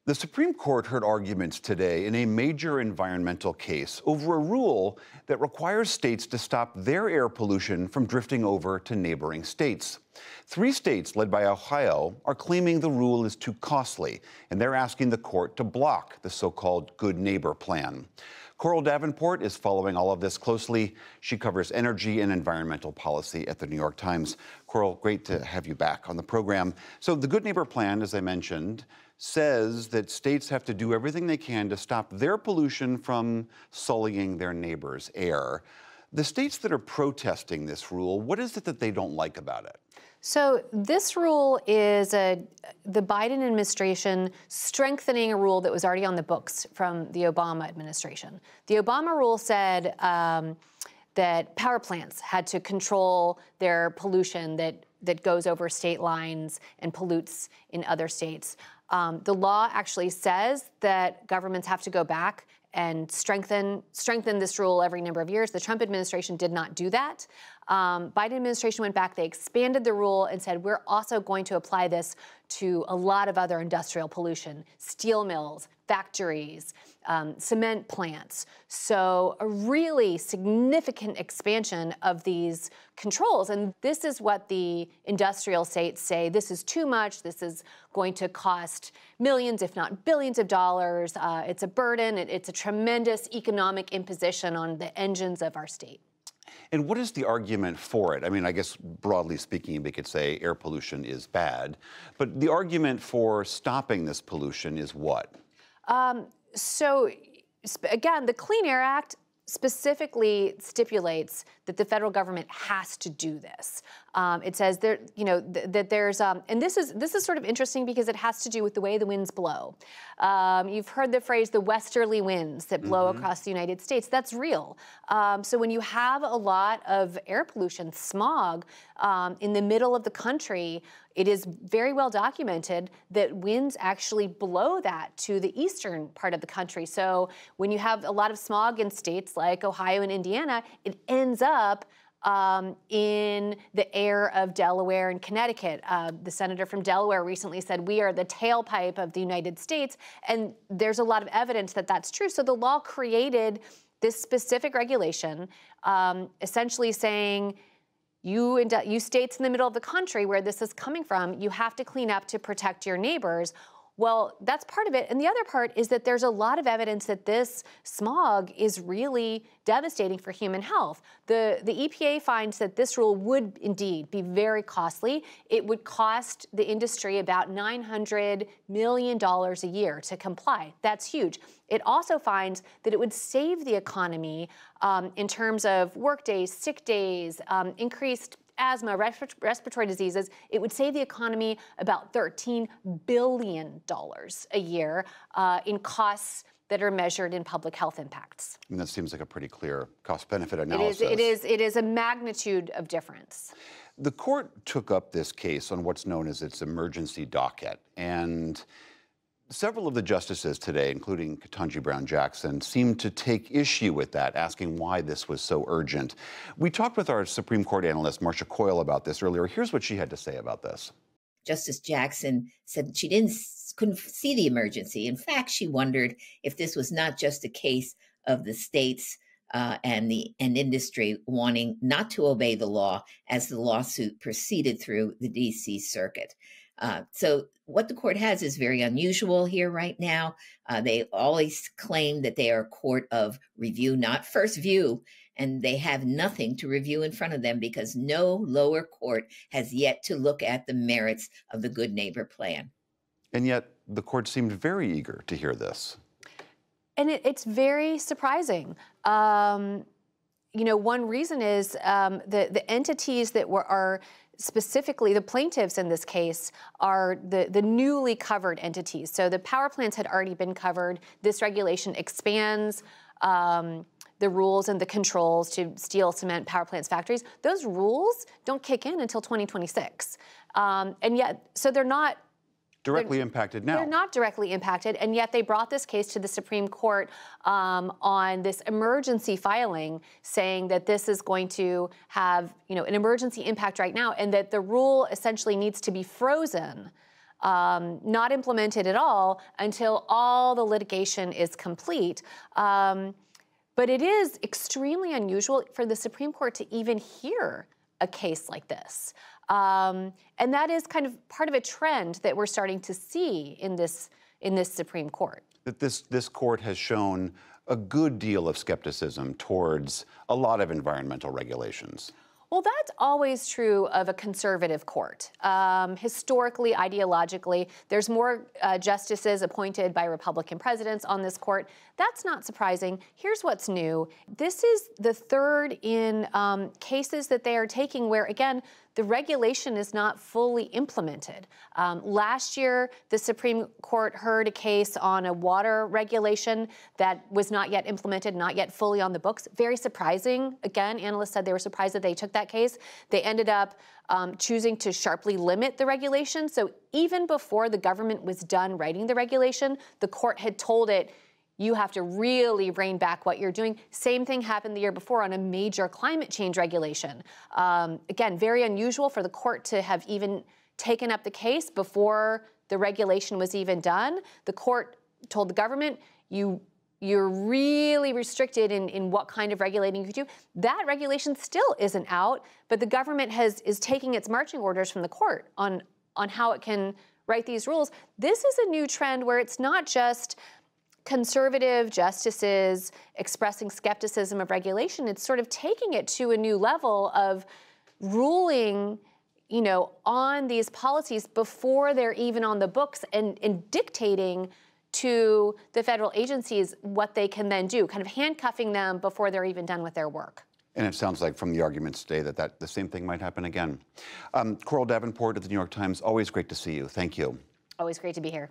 The Supreme Court heard arguments today in a major environmental case over a rule that requires states to stop their air pollution from drifting over to neighboring states. 3 states, led by Ohio, are claiming the rule is too costly, and they're asking the court to block the so-called Good Neighbor Plan. Coral Davenport is following all of this closely. She covers energy and environmental policy at the New York Times. Coral, great to have you back on the program. So the Good Neighbor Plan, as I mentioned, says that states have to do everything they can to stop their pollution from sullying their neighbors' air. The states that are protesting this rule, what is it that they don't like about it? So this rule is the Biden administration strengthening a rule that was already on the books from the Obama administration. The Obama rule said that power plants had to control their pollution that goes over state lines and pollutes in other states. The law actually says that governments have to go back and strengthen this rule every number of years. The Trump administration did not do that. Biden administration went back, they expanded the rule and said, we're also going to apply this to a lot of other industrial pollution, steel mills, factories, cement plants. So a really significant expansion of these controls. And this is what the industrial states say, this is too much, this is going to cost millions, if not billions of dollars. It's a burden, it's a tremendous economic imposition on the engines of our state. And what is the argument for it? I mean, I guess broadly speaking, we could say air pollution is bad, but the argument for stopping this pollution is what? So again, the Clean Air Act specifically stipulates that the federal government has to do this. It says there, that there's, and this is sort of interesting because it has to do with the way the winds blow. You've heard the phrase the westerly winds that blow across the United States. That's real. So when you have a lot of air pollution, smog, in the middle of the country, it is very well documented that winds actually blow that to the eastern part of the country. So when you have a lot of smog in states like Ohio and Indiana, it ends up in the air of Delaware and Connecticut. The senator from Delaware recently said, we are the tailpipe of the United States. And there's a lot of evidence that that's true. So the law created this specific regulation, essentially saying, you states in the middle of the country where this is coming from, you have to clean up to protect your neighbors. Well, that's part of it. And the other part is that there's a lot of evidence that this smog is really devastating for human health. The EPA finds that this rule would indeed be very costly. It would cost the industry about $900 million a year to comply. That's huge. It also finds that it would save the economy in terms of work days, sick days, increased asthma, respiratory diseases. It would save the economy about $13 billion a year in costs that are measured in public health impacts. And that seems like a pretty clear cost-benefit analysis. It is a magnitude of difference. The court took up this case on what's known as its emergency docket, and several of the justices today, including Ketanji Brown Jackson, seemed to take issue with that, asking why this was so urgent. We talked with our Supreme Court analyst, Marcia Coyle, about this earlier. Here's what she had to say about this. Justice Jackson said she couldn't see the emergency. In fact, she wondered if this was not just a case of the states and industry wanting not to obey the law as the lawsuit proceeded through the D.C. Circuit. So what the court has is very unusual here right now. They always claim that they are a court of review, not first view, and they have nothing to review in front of them because no lower court has yet to look at the merits of the Good Neighbor Plan. And yet the court seemed very eager to hear this. And it's very surprising. One reason is the entities that are specifically the plaintiffs in this case are the newly covered entities. So the power plants had already been covered. This regulation expands the rules and the controls to steel, cement, power plants, factories. Those rules don't kick in until 2026. And yet, so they're not directly impacted now. They're not directly impacted, and yet they brought this case to the Supreme Court on this emergency filing, saying that this is going to have, an emergency impact right now, and that the rule essentially needs to be frozen not implemented at all until all the litigation is complete. But it is extremely unusual for the Supreme Court to even hear a case like this. And that is kind of part of a trend that we're starting to see in this Supreme Court. That this court has shown a good deal of skepticism towards a lot of environmental regulations. Well, that's always true of a conservative court. Historically, ideologically, there's more justices appointed by Republican presidents on this court. That's not surprising. Here's what's new. This is the third in cases that they are taking where, again, the regulation is not fully implemented. Last year, the Supreme Court heard a case on a water regulation that was not yet implemented, not yet fully on the books. Very surprising. Again, analysts said they were surprised that they took that case. They ended up choosing to sharply limit the regulation. So even before the government was done writing the regulation, the court had told it, you have to really rein back what you're doing. Same thing happened the year before on a major climate change regulation. Again, very unusual for the court to have even taken up the case before the regulation was even done. The court told the government, you're really restricted in what kind of regulating you can do. That regulation still isn't out, but the government is taking its marching orders from the court on how it can write these rules. This is a new trend where it's not just conservative justices expressing skepticism of regulation. It's sort of taking it to a new level of ruling, on these policies before they're even on the books and dictating to the federal agencies what they can then do, kind of handcuffing them before they're even done with their work. And it sounds like from the arguments today that the same thing might happen again. Coral Davenport of the New York Times, always great to see you. Thank you. Always great to be here.